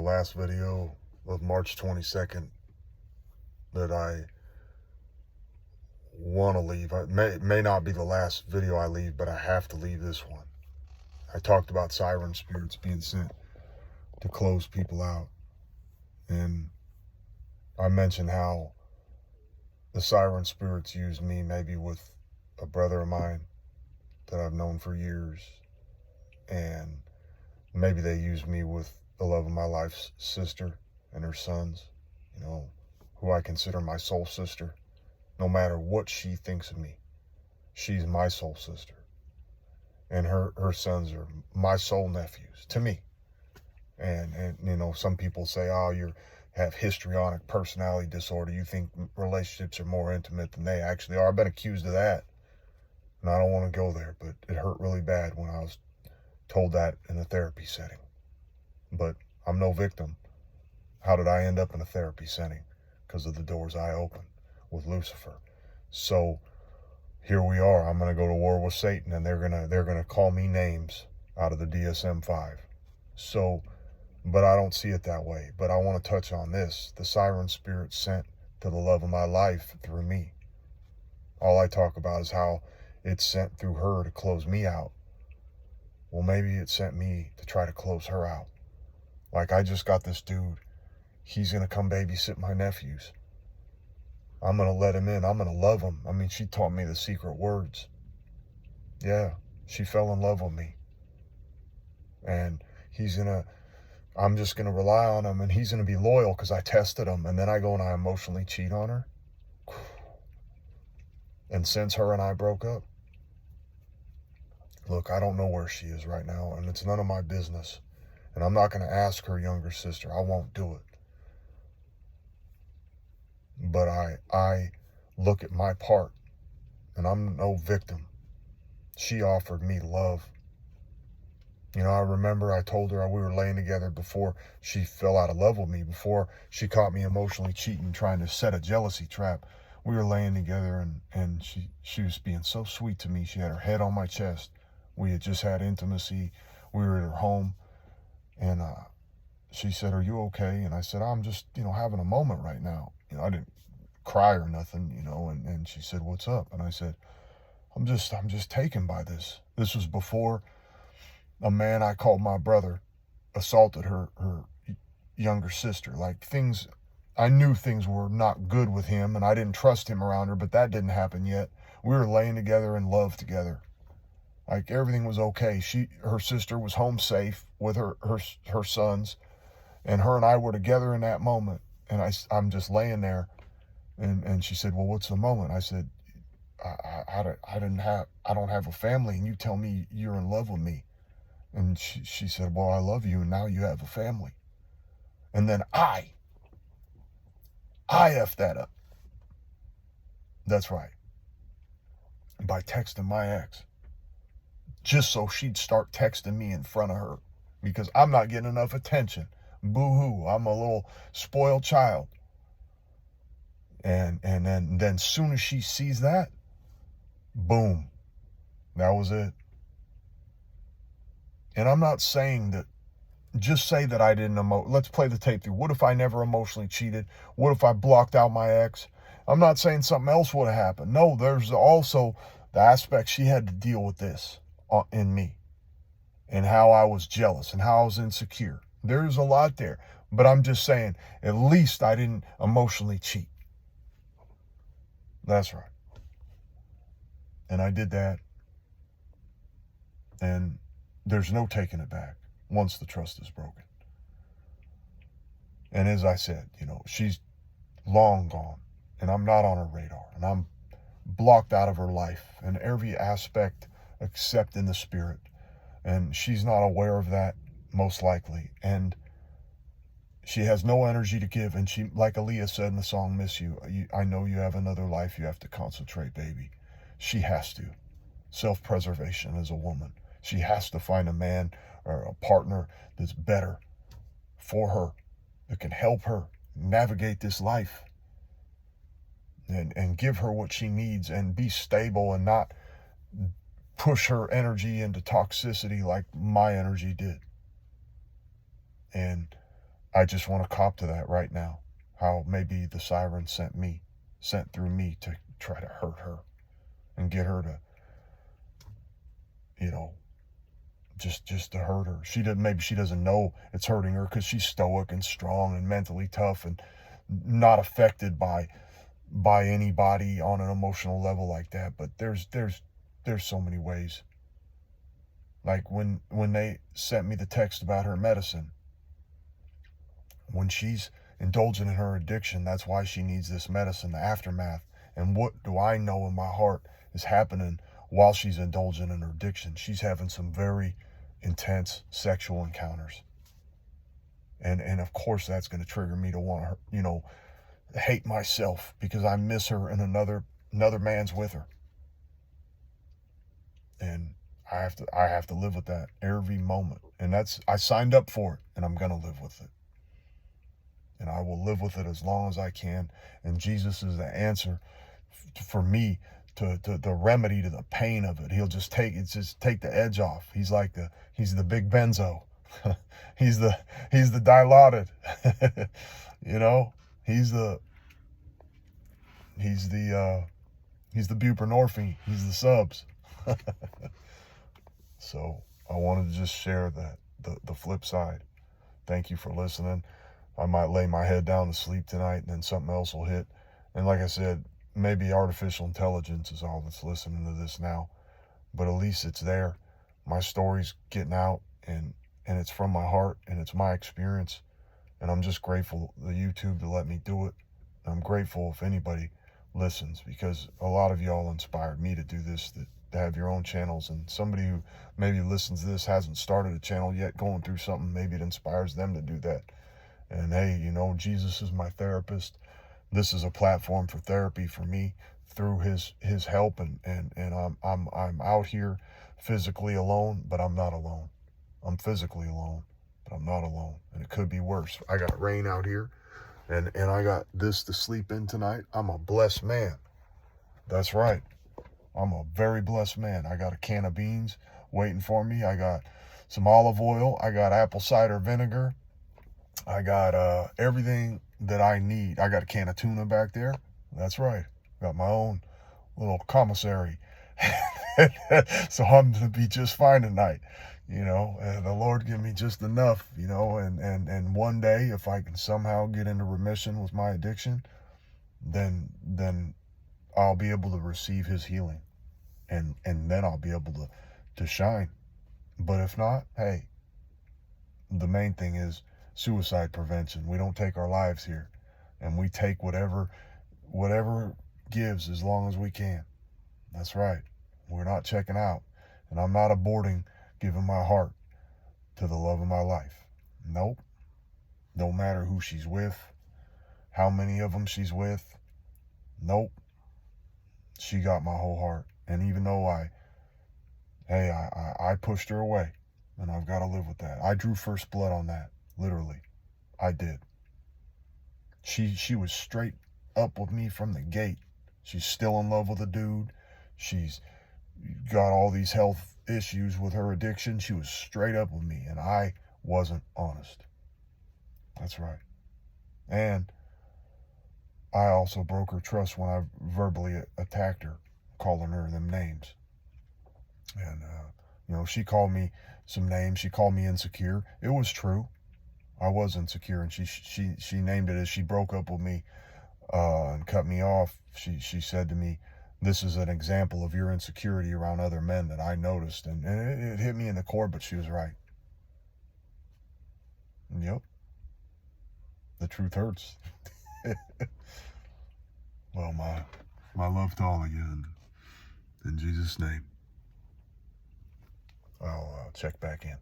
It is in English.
last video of March 22nd that I want to leave. It may not be the last video I leave, but I have to leave this one. I talked about siren spirits being sent to close people out. And I mentioned how the siren spirits used me maybe with a brother of mine that I've known for years. And maybe they used me with the love of my life's sister and her sons, who I consider my soul sister. No matter what she thinks of me, she's my soul sister. And her sons are my soul nephews to me. And some people say, oh, you have histrionic personality disorder. You think relationships are more intimate than they actually are. I've been accused of that. And I don't want to go there, but it hurt really bad when I was told that in a therapy setting. But I'm no victim. How did I end up in a therapy setting? Because of the doors I opened with Lucifer. So here we are. I'm going to go to war with Satan, and they're gonna call me names out of the DSM-5. So, but I don't see it that way. But I want to touch on this. The siren spirit sent to the love of my life through me. All I talk about is how it's sent through her to close me out. Well, maybe it sent me to try to close her out. Like, I just got this dude. He's going to come babysit my nephews. I'm going to let him in. I'm going to love him. I mean, she taught me the secret words. Yeah, she fell in love with me. And I'm just going to rely on him, and he's going to be loyal because I tested him. And then I go and I emotionally cheat on her. And since her and I broke up, look, I don't know where she is right now, and it's none of my business. And I'm not going to ask her younger sister. I won't do it. But I look at my part, and I'm no victim. She offered me love. I remember I told her we were laying together before she fell out of love with me, before she caught me emotionally cheating, trying to set a jealousy trap. We were laying together, and she was being so sweet to me. She had her head on my chest. We had just had intimacy. We were at her home, and she said, "Are you okay?" And I said, "I'm just, having a moment right now." I didn't cry or nothing, and she said, "What's up?" And I said, I'm just taken by this. This was before a man I called my brother assaulted her younger sister. Like, I knew things were not good with him, and I didn't trust him around her, but that didn't happen yet. We were laying together in love together. Like, everything was okay. Her sister was home safe with her sons, and her and I were together in that moment. And I'm just laying there, and she said, "Well, what's the moment?" I said, I don't have a family, and you tell me you're in love with me." And she said, "Well, I love you, and now you have a family." And then I effed that up. That's right. By texting my ex. Just so she'd start texting me in front of her. Because I'm not getting enough attention. Boo-hoo. I'm a little spoiled child. And then soon as she sees that, boom. That was it. And I'm not saying that, just say that I didn't let's play the tape through. What if I never emotionally cheated? What if I blocked out my ex? I'm not saying something else would have happened. No, there's also the aspect she had to deal with this in me, and how I was jealous and how I was insecure. There's a lot there, but I'm just saying, at least I didn't emotionally cheat. That's right. And I did that, and there's no taking it back once the trust is broken. And as I said, she's long gone, and I'm not on her radar, and I'm blocked out of her life in every aspect except in the spirit. And she's not aware of that, most likely. And she has no energy to give. And she, like Aaliyah said in the song "Miss You," I know you have another life. You have to concentrate, baby. She has to. Self-preservation as a woman. She has to find a man or a partner that's better for her, that can help her navigate this life and give her what she needs, and be stable, and not push her energy into toxicity like my energy did. And I just want to cop to that right now. How maybe the siren sent through me to try to hurt her and get her to, you know, just to hurt her. Maybe she doesn't know it's hurting her because she's stoic and strong and mentally tough and not affected by anybody on an emotional level like that. But there's so many ways. Like when they sent me the text about her medicine, when she's indulging in her addiction, that's why she needs this medicine, the aftermath. And what do I know in my heart is happening while she's indulging in her addiction? She's having some very intense sexual encounters. And of course that's going to trigger me to want to, hate myself because I miss her and another man's with her. And I have to live with that every moment. And I signed up for it, and I'm going to live with it. And I will live with it as long as I can. And Jesus is the answer for me to the remedy to the pain of it. He'll just take the edge off. He's the big benzo. he's the dilaudid. He's the buprenorphine. He's the subs. So I wanted to just share the flip side. Thank you for listening. I might lay my head down to sleep tonight and then something else will hit. And like I said, maybe artificial intelligence is all that's listening to this now, but at least it's there. My story's getting out, and it's from my heart, and it's my experience. And I'm just grateful to YouTube to let me do it. I'm grateful if anybody listens, because a lot of y'all inspired me to do this, to have your own channels. And somebody who maybe listens to this hasn't started a channel yet, going through something, maybe it inspires them to do that. And hey, Jesus is my therapist. This is a platform for therapy for me through his help, and I'm out here physically alone, but I'm not alone. I'm physically alone, but I'm not alone. And it could be worse. I got rain out here, and I got this to sleep in tonight. I'm a blessed man. That's right. I'm a very blessed man. I got a can of beans waiting for me. I got some olive oil. I got apple cider vinegar. I got everything that I need. I got a can of tuna back there. That's right. Got my own little commissary. So I'm going to be just fine tonight, and the Lord give me just enough, and one day if I can somehow get into remission with my addiction, then I'll be able to receive his healing, and then I'll be able to shine. But if not, hey, the main thing is suicide prevention. We don't take our lives here, and we take whatever gives as long as we can. That's right. We're not checking out, and I'm not aborting giving my heart to the love of my life. Nope. No matter who she's with, how many of them she's with. Nope. She got my whole heart. And even though I pushed her away, and I've got to live with that. I drew first blood on that. Literally. I did. She was straight up with me from the gate. She's still in love with a dude. She's got all these health issues with her addiction. She was straight up with me, and I wasn't honest. That's right. And I also broke her trust when I verbally attacked her, calling her them names. And, she called me some names. She called me insecure. It was true. I was insecure, and she named it as she broke up with me and cut me off. She said to me, "This is an example of your insecurity around other men that I noticed." And it hit me in the core, but she was right. Yep. The truth hurts. Well, my love to all of you, and in Jesus' name, I'll check back in.